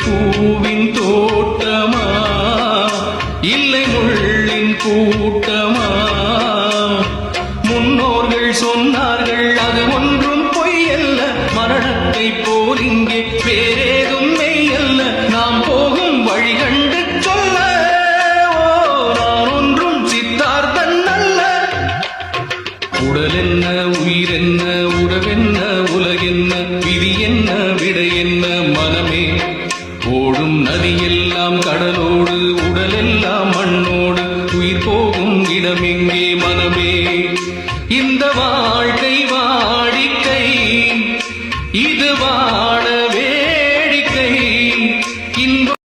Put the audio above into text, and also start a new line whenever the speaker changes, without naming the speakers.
பூவின் தோட்டமா இல்லை முள்ளின் கூட்டமா? முன்னோர்கள் சொன்னார்கள் அது ஒன்றும் பொய்யல்ல, மரணத்தை போல் இங்கே வேறேதும் மெய்யல்ல. நாம் போகும் வழி கண்டு சொல்ல நான் ஒன்றும் சித்தார்த்தன் அல்ல. உடல் என்ன, உயிர் என்ன, உறவென்ன, உலகென்ன, விதி என்ன, விடை என்ன மனமே? ஓடும் நதியெல்லாம் கடலோடு, உடலெல்லாம் மண்ணோடு, உயிர் போகும் இடமெங்கே மனமே? இந்த வாழ்க்கை வாடிக்கை, இது வாழ வேடிக்கை. இன்ப